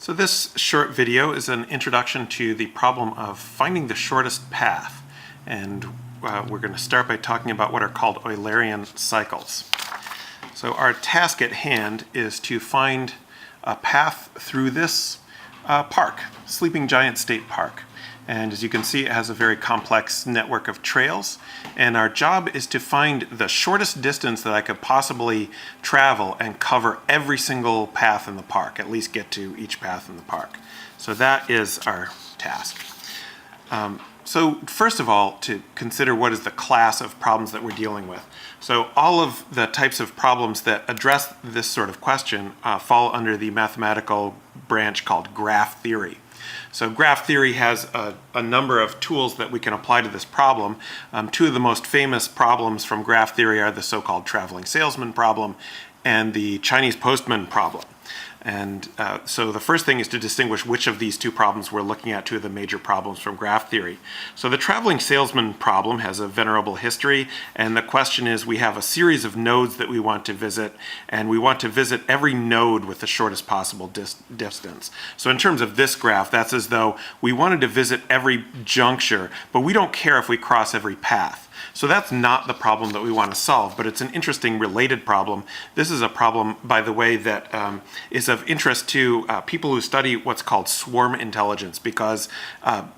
So this short video is an introduction to the problem of finding the shortest path. And we're going to start by talking about what are called Eulerian cycles. So our task at hand is to find a path through this park, Sleeping Giant State Park. And as you can see, it has a very complex network of trails. And our job is to find the shortest distance that I could possibly travel and cover every single path in the park, at least get to each path in the park. So that is our task. So first of all, to consider what is the class of problems that we're dealing with. So all of the types of problems that address this sort of question fall under the mathematical branch called graph theory. So graph theory has a number of tools that we can apply to this problem. Two of the most famous problems from graph theory are the so-called traveling salesman problem and the Chinese postman problem. And so the first thing is to distinguish which of these two problems we're looking at, two of the major problems from graph theory. So the traveling salesman problem has a venerable history, and the question is we have a series of nodes that we want to visit, and we want to visit every node with the shortest possible distance. So in terms of this graph, that's as though we wanted to visit every juncture, but we don't care if we cross every path. So that's not the problem that we want to solve, but it's an interesting related problem. This is a problem, by the way, that is of interest to people who study what's called swarm intelligence, because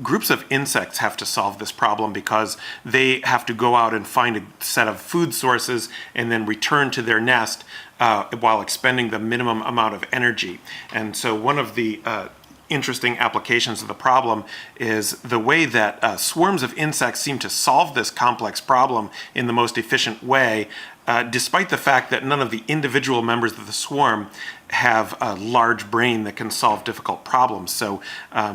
groups of insects have to solve this problem because they have to go out and find a set of food sources and then return to their nest while expending the minimum amount of energy. And so one of the interesting applications of the problem is the way that swarms of insects seem to solve this complex problem in the most efficient way, despite the fact that none of the individual members of the swarm have a large brain that can solve difficult problems. So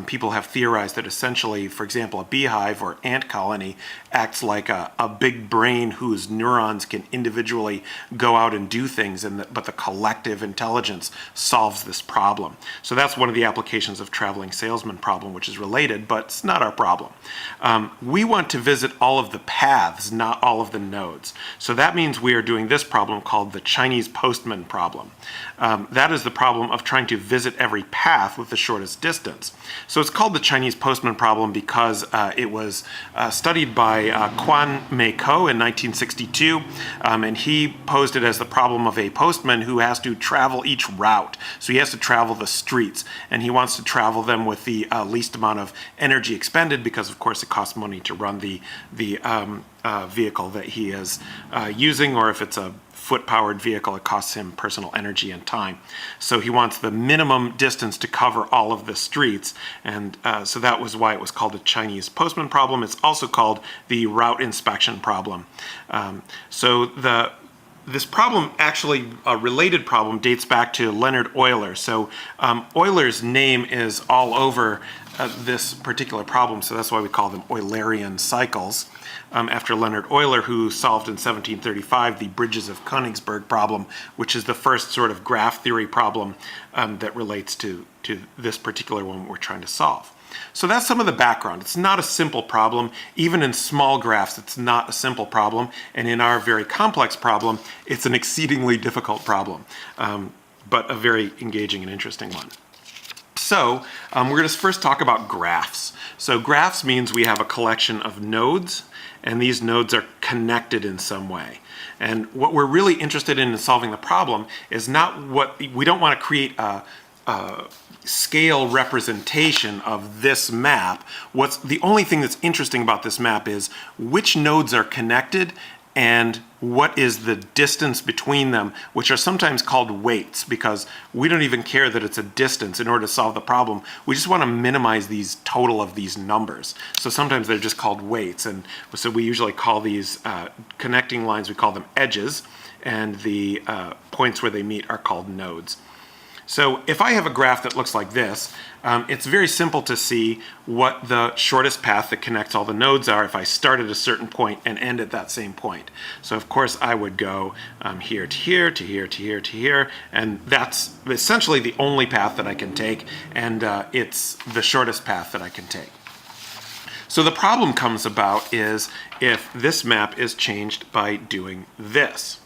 people have theorized that essentially, for example, a beehive or ant colony acts like a big brain whose neurons can individually go out and do things, but the collective intelligence solves this problem. So that's one of the applications of traveling salesman problem, which is related, but it's not our problem. We want to visit all of the paths, not all of the nodes. So that means we are doing this problem called the Chinese postman problem. That is the problem of trying to visit every path with the shortest distance. So it's called the Chinese postman problem because it was studied by Quan Mei Ko in 1962, and he posed it as the problem of a postman who has to travel each route. So he has to travel the streets, and he wants to travel them with the least amount of energy expended because, of course, it costs money to run the vehicle that he is using, or if it's a foot-powered vehicle, it costs him personal energy and time. So he wants the minimum distance to cover all of the streets, and so that was why it was called a Chinese postman problem. It's also called the route inspection problem. This problem, actually a related problem, dates back to Leonhard Euler. So Euler's name is all over this particular problem, so that's why we call them Eulerian cycles, after Leonhard Euler, who solved in 1735 the Bridges of Königsberg problem, which is the first sort of graph theory problem that relates to this particular one we're trying to solve. So that's some of the background. It's not a simple problem. Even in small graphs, it's not a simple problem. And in our very complex problem, it's an exceedingly difficult problem, but a very engaging and interesting one. So we're going to first talk about graphs. So graphs means we have a collection of nodes, and these nodes are connected in some way. And what we're really interested in solving the problem is not we don't want to create a scale representation of this map. The only thing that's interesting about this map is which nodes are connected and what is the distance between them, which are sometimes called weights, because we don't even care that it's a distance in order to solve the problem. We just want to minimize these total of these numbers. So sometimes they're just called weights, and so we usually call these connecting lines, we call them edges, and the points where they meet are called nodes. So if I have a graph that looks like this, it's very simple to see what the shortest path that connects all the nodes are if I start at a certain point and end at that same point. So of course I would go here to here, to here, to here, to here, and that's essentially the only path that I can take, and it's the shortest path that I can take. So the problem comes about is if this map is changed by doing this.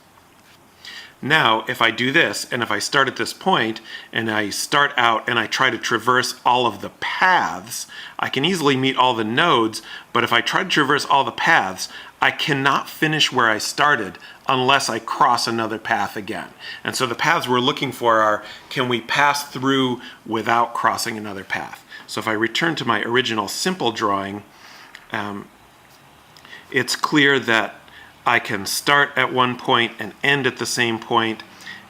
Now, if I do this, and if I start at this point, and I start out and I try to traverse all of the paths, I can easily meet all the nodes, but if I try to traverse all the paths, I cannot finish where I started unless I cross another path again. And so the paths we're looking for are, can we pass through without crossing another path? So if I return to my original simple drawing, it's clear that I can start at one point and end at the same point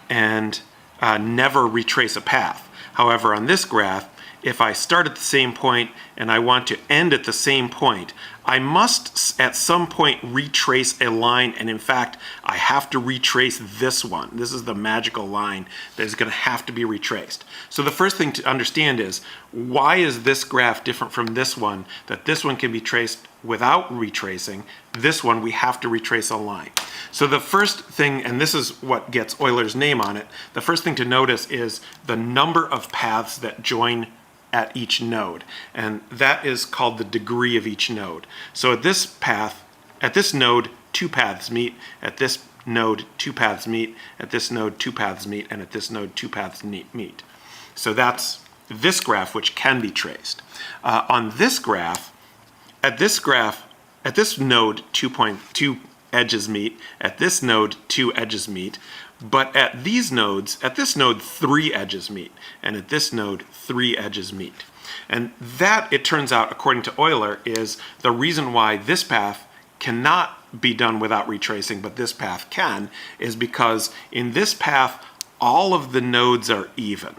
and never retrace a path. However, on this graph, if I start at the same point and I want to end at the same point, I must at some point retrace a line, and in fact, I have to retrace this one. This is the magical line that is going to have to be retraced. So the first thing to understand is, why is this graph different from this one, that this one can be traced without retracing, this one we have to retrace a line. So the first thing, and this is what gets Euler's name on it, the first thing to notice is the number of paths that join at each node, and that is called the degree of each node. So at this path, at this node, two paths meet, at this node, two paths meet, at this node, two paths meet, and at this node, two paths meet. So that's this graph, which can be traced. On this graph, at this node, two edges meet, at this node, two edges meet, but at these nodes, at this node, three edges meet, and at this node, three edges meet. And that, it turns out, according to Euler, is the reason why this path cannot be done without retracing, but this path can, is because in this path, all of the nodes are even.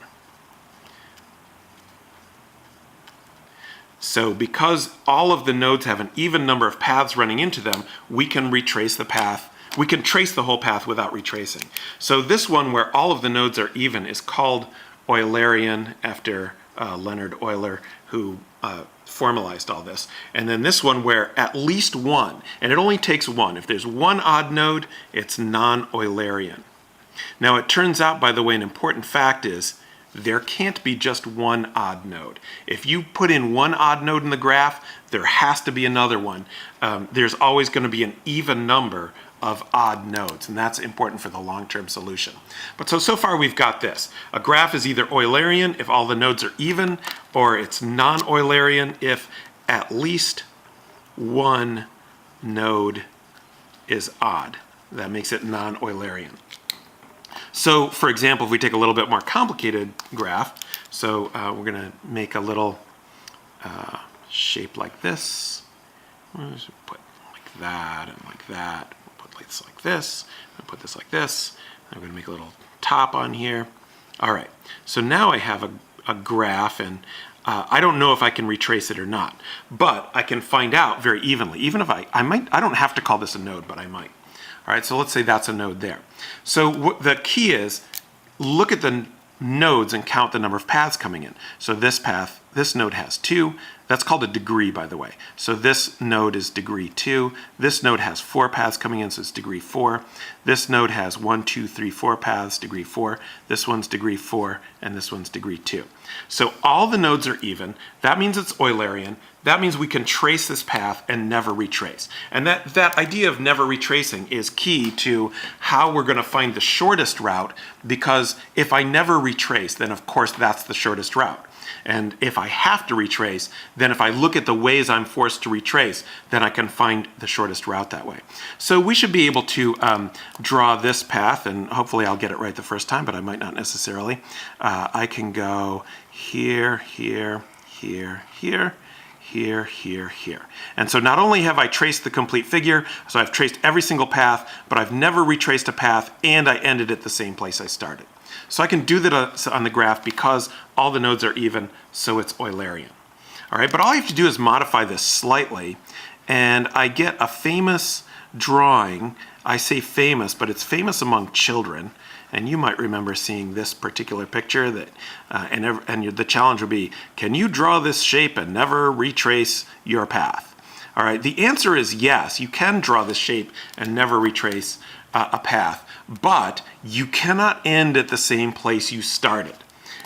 So because all of the nodes have an even number of paths running into them, we can retrace the path. We can trace the whole path without retracing. So this one where all of the nodes are even is called Eulerian, after Leonhard Euler, who formalized all this. And then this one where at least one, and it only takes one. If there's one odd node, it's non-Eulerian. Now it turns out, by the way, an important fact is there can't be just one odd node. If you put in one odd node in the graph, there has to be another one. There's always going to be an even number of odd nodes, and that's important for the long-term solution. But so far we've got this. A graph is either Eulerian if all the nodes are even, or it's non-Eulerian if at least one node is odd. That makes it non-Eulerian. So, for example, if we take a little bit more complicated graph, so we're going to make a little shape like this. We'll just put like that and like that. We'll put this like this, and put this like this. And we're going to make a little top on here. All right, so now I have a graph, and I don't know if I can retrace it or not, but I can find out very evenly. Even if I don't have to call this a node, but I might. All right, so let's say that's a node there. So the key is, look at the nodes and count the number of paths coming in. So this path, this node has 2. That's called a degree, by the way. So this node is degree 2. This node has 4 paths coming in, so it's degree 4. This node has 1, 2, 3, 4 paths, degree 4. This one's degree 4, and this one's degree 2. So all the nodes are even. That means it's Eulerian. That means we can trace this path and never retrace. And that idea of never retracing is key to how we're going to find the shortest route, because if I never retrace, then of course that's the shortest route. And if I have to retrace, then if I look at the ways I'm forced to retrace, then I can find the shortest route that way. So we should be able to draw this path, and hopefully I'll get it right the first time, but I might not necessarily. I can go here, here, here, here, here, here, here. And so not only have I traced the complete figure, so I've traced every single path, but I've never retraced a path, and I ended at the same place I started. So I can do that on the graph because all the nodes are even, so it's Eulerian. All right, but all I have to do is modify this slightly, and I get a famous drawing. I say famous, but it's famous among children. And you might remember seeing this particular picture that, and the challenge would be, can you draw this shape and never retrace your path? All right, the answer is yes, you can draw this shape and never retrace a path, but you cannot end at the same place you started.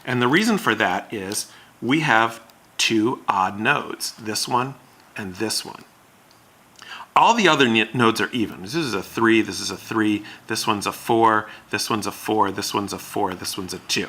And the reason for that is we have 2 odd nodes, this one and this one. All the other nodes are even. This is a 3, this is a 3, this one's a 4, this one's a 4, this one's a 4, this one's a 2.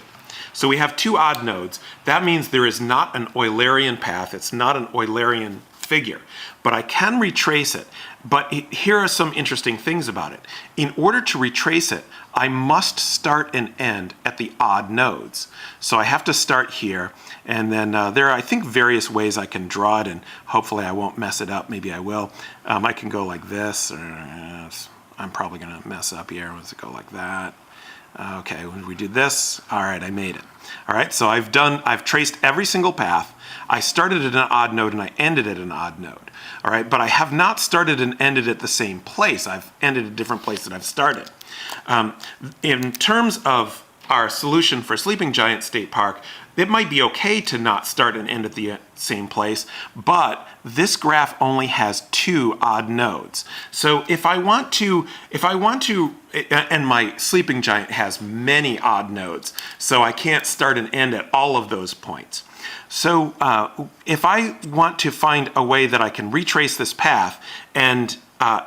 So we have 2 odd nodes. That means there is not an Eulerian path. It's not an Eulerian figure. But I can retrace it. But here are some interesting things about it. In order to retrace it, I must start and end at the odd nodes. So I have to start here, and then there are, I think, various ways I can draw it, and hopefully I won't mess it up. Maybe I will. I can go like this, or I'm probably going to mess up here. Let's go like that. Okay, when we do this, all right, I made it. All right, so I've traced every single path. I started at an odd node and I ended at an odd node. All right, but I have not started and ended at the same place. I've ended at a different place that I've started. In terms of our solution for Sleeping Giant State Park, it might be okay to not start and end at the same place, but this graph only has 2 odd nodes. So if I want to, and my Sleeping Giant has many odd nodes, so I can't start and end at all of those points. So if I want to find a way that I can retrace this path and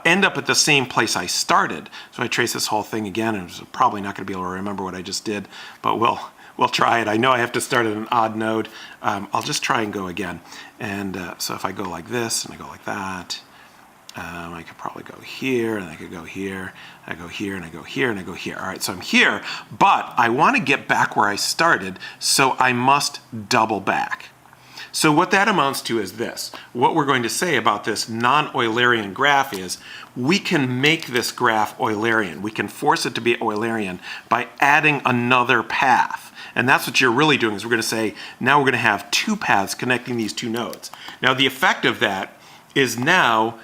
end up at the same place I started, so I trace this whole thing again, and I'm probably not going to be able to remember what I just did, but we'll try it. I know I have to start at an odd node. I'll just try and go again. And so if I go like this and I go like that, I could probably go here, and I could go here, I go here, and I go here, and I go here. All right, so I'm here, but I want to get back where I started, so I must double back. So what that amounts to is this. What we're going to say about this non-Eulerian graph is we can make this graph Eulerian. We can force it to be Eulerian by adding another path. And that's what you're really doing, is we're going to say, now we're going to have 2 paths connecting these 2 nodes. Now the effect of that is now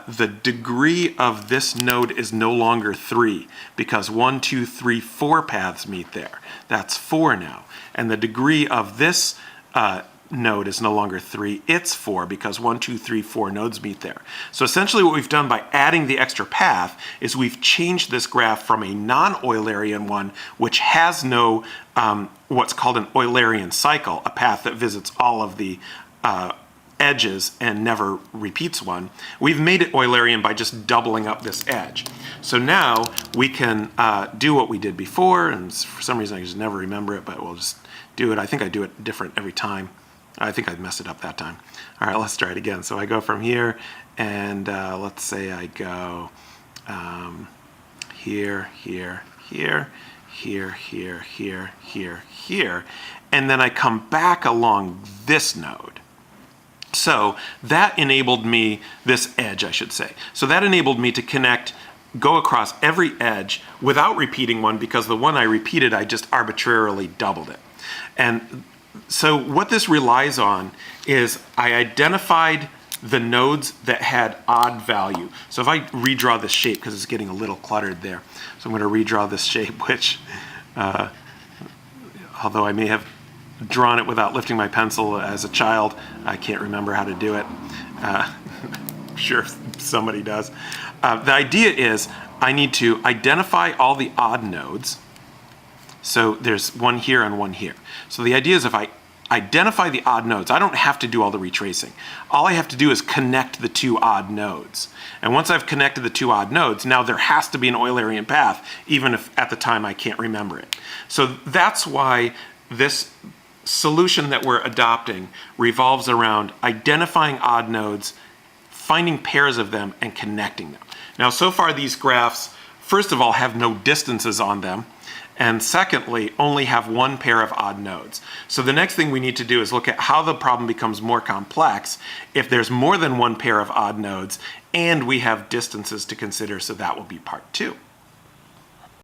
the degree of this node is no longer 3, because 1, 2, 3, 4 paths meet there. That's 4 now. And the degree of this node is no longer 3, it's 4, because 1, 2, 3, 4 nodes meet there. So essentially what we've done by adding the extra path is we've changed this graph from a non-Eulerian one, which has no what's called an Eulerian cycle, a path that visits all of the edges and never repeats one. We've made it Eulerian by just doubling up this edge. So now we can do what we did before, and for some reason I just never remember it, but we'll just do it. I think I do it different every time. I think I messed it up that time. All right, let's try it again. So I go from here, and let's say I go here, here, here, here, here, here, here, here, and then I come back along this node. So that enabled me, this edge I should say, so that enabled me to connect, go across every edge without repeating one, because the one I repeated, I just arbitrarily doubled it. And so what this relies on is I identified the nodes that had odd value. So if I redraw this shape, because it's getting a little cluttered there, so I'm going to redraw this shape, which, although I may have drawn it without lifting my pencil as a child, I can't remember how to do it. I'm sure somebody does. The idea is I need to identify all the odd nodes. So there's one here and one here. So the idea is if I identify the odd nodes, I don't have to do all the retracing. All I have to do is connect the 2 odd nodes. And once I've connected the 2 odd nodes, now there has to be an Eulerian path, even if at the time I can't remember it. So that's why this solution that we're adopting revolves around identifying odd nodes, finding pairs of them, and connecting them. Now, so far these graphs, first of all, have no distances on them, and secondly, only have 1 pair of odd nodes. So the next thing we need to do is look at how the problem becomes more complex if there's more than 1 pair of odd nodes and we have distances to consider, so that will be part 2.